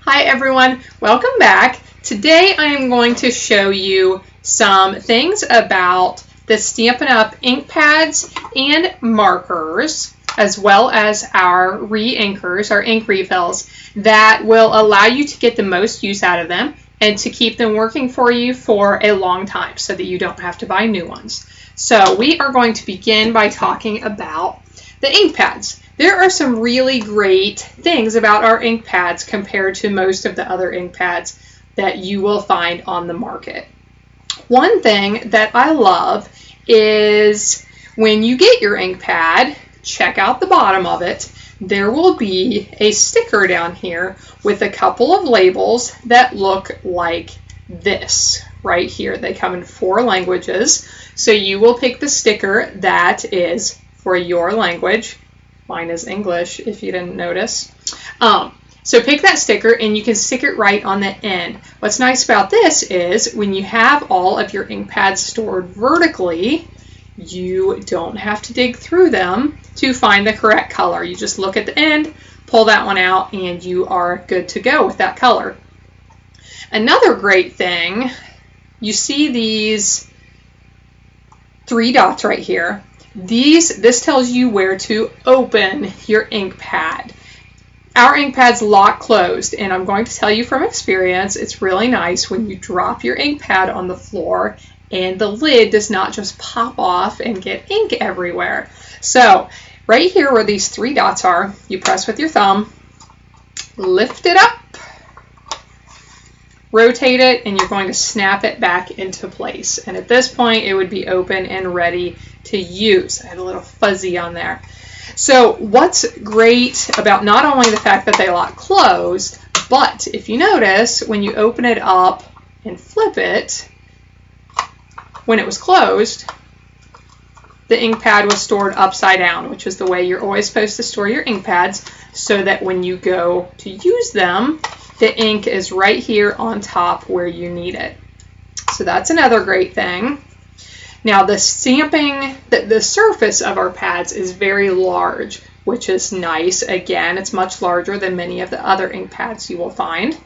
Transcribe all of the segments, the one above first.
Hi everyone, welcome back. Today I am going to show you some things about the Stampin' Up! Ink pads and markers, as well as our re-inkers, our ink refills, that will allow you to get the most use out of them and to keep them working for you for a long time so that you don't have to buy new ones. So we are going to begin by talking about the ink pads. There are some really great things about our ink pads compared to most of the other ink pads that you will find on the market. One thing that I love is when you get your ink pad, check out the bottom of it. There will be a sticker down here with a couple of labels that look like this right here. They come in 4 languages, so you will pick the sticker that is for your language. Mine is English, if you didn't notice. So pick that sticker and you can stick it right on the end. What's nice about this is when you have all of your ink pads stored vertically, you don't have to dig through them to find the correct color. You just look at the end, pull that one out, and you are good to go with that color. Another great thing, you see these 3 dots right here. This tells you where to open your ink pad. Our ink pads lock closed, and I'm going to tell you from experience, it's really nice when you drop your ink pad on the floor and the lid does not just pop off and get ink everywhere. So right here where these 3 dots are, you press with your thumb, lift it up, rotate it, and you're going to snap it back into place. And at this point, it would be open and ready to use. I had a little fuzzy on there. So what's great about not only the fact that they lock closed, but if you notice, when you open it up and flip it, when it was closed, the ink pad was stored upside down, which is the way you're always supposed to store your ink pads, so that when you go to use them, the ink is right here on top where you need it. So that's another great thing. Now the stamping, the surface of our pads is very large, which is nice. Again, it's much larger than many of the other ink pads you will find.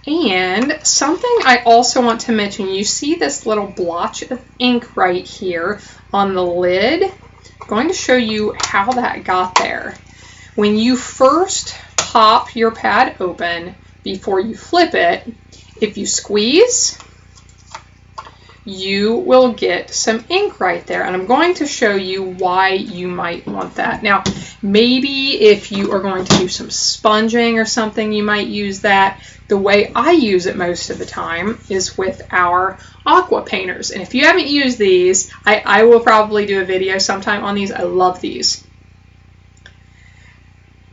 And something I also want to mention, you see this little blotch of ink right here on the lid. I'm going to show you how that got there. When you first pop your pad open before you flip it, if you squeeze, you will get some ink right there, and I'm going to show you why you might want that. Now, maybe if you are going to do some sponging or something, you might use that. The way I use it most of the time is with our aqua painters, and if you haven't used these, I will probably do a video sometime on these. I love these.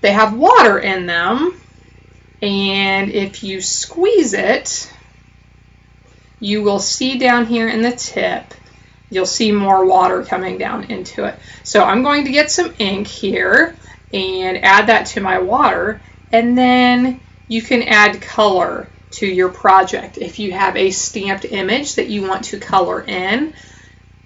They have water in them, and if you squeeze it, you will see down here in the tip, you'll see more water coming down into it. So I'm going to get some ink here and add that to my water, and then you can add color to your project. If you have a stamped image that you want to color in,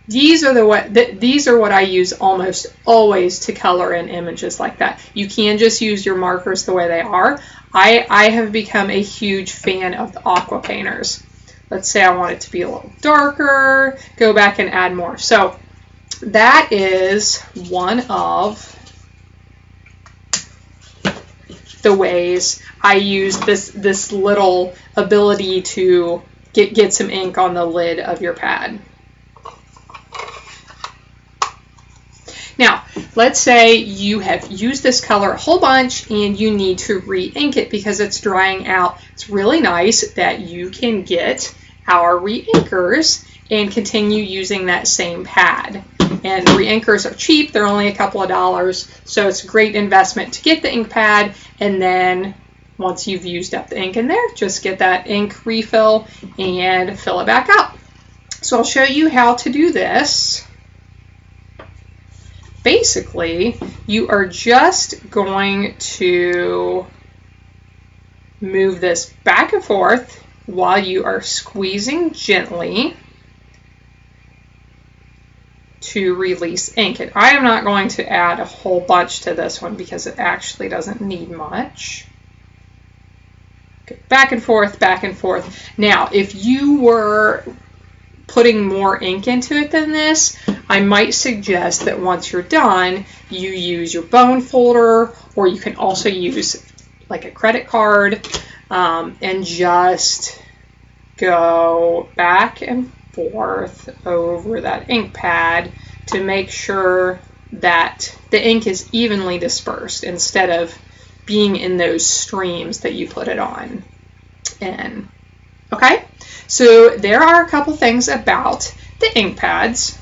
these are what I use almost always to color in images like that. You can just use your markers the way they are. I have become a huge fan of the aqua painters. Let's say I want it to be a little darker, go back and add more. So that is one of the ways I use this little ability to get some ink on the lid of your pad. Now, let's say you have used this color a whole bunch and you need to re-ink it because it's drying out. It's really nice that you can get our re-inkers and continue using that same pad. And re-inkers are cheap. They're only a couple of dollars, so it's a great investment to get the ink pad, and then once you've used up the ink in there, just get that ink refill and fill it back up. So I'll show you how to do this. Basically, you are just going to move this back and forth while you are squeezing gently to release ink. And I am not going to add a whole bunch to this one because it actually doesn't need much. Back and forth, back and forth. Now, if you were putting more ink into it than this, I might suggest that once you're done, you use your bone folder, or you can also use like a credit card, and just go back and forth over that ink pad to make sure that the ink is evenly dispersed instead of being in those streams that you put it on in. Okay, so there are a couple things about the ink pads.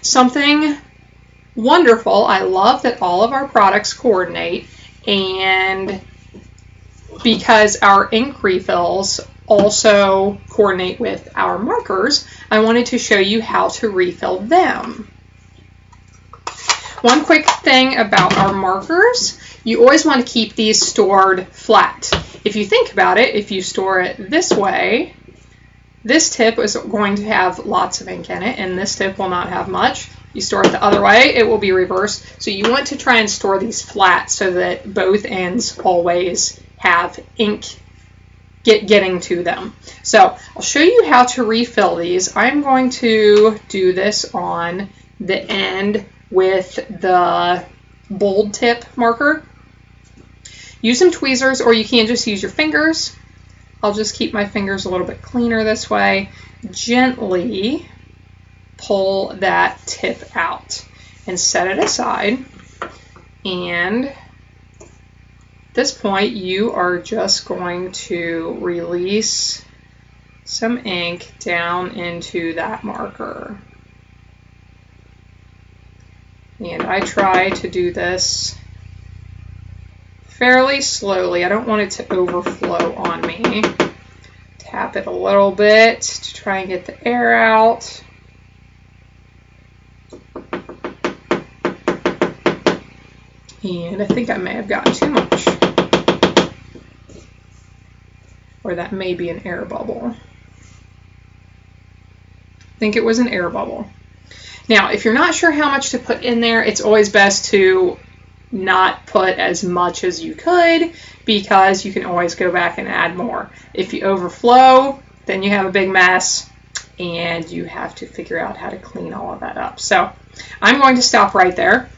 Something wonderful, I love that all of our products coordinate, and because our ink refills also coordinate with our markers, I wanted to show you how to refill them. One quick thing about our markers, you always want to keep these stored flat. If you think about it, if you store it this way, this tip is going to have lots of ink in it, and this tip will not have much. You store it the other way, it will be reversed. So you want to try and store these flat so that both ends always have ink getting to them. So I'll show you how to refill these. I'm going to do this on the end with the bold tip marker. Use some tweezers, or you can just use your fingers. I'll just keep my fingers a little bit cleaner this way. Gently pull that tip out and set it aside. And at this point, you are just going to release some ink down into that marker. And I try to do this fairly slowly. I don't want it to overflow on me. Tap it a little bit to try and get the air out. And I think I may have gotten too much. Or that may be an air bubble. I think it was an air bubble. Now, if you're not sure how much to put in there, it's always best to not put as much as you could, because you can always go back and add more. If you overflow, then you have a big mess, and you have to figure out how to clean all of that up. So I'm going to stop right there.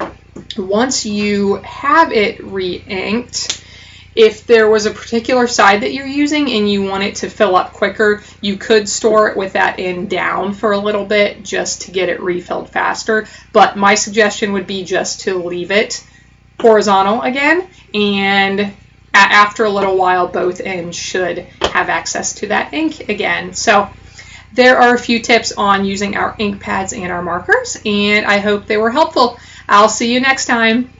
Once you have it re-inked, if there was a particular side that you're using and you want it to fill up quicker, you could store it with that end down for a little bit just to get it refilled faster. But my suggestion would be just to leave it horizontal again, and after a little while, both ends should have access to that ink again. So there are a few tips on using our ink pads and our markers, and I hope they were helpful. I'll see you next time.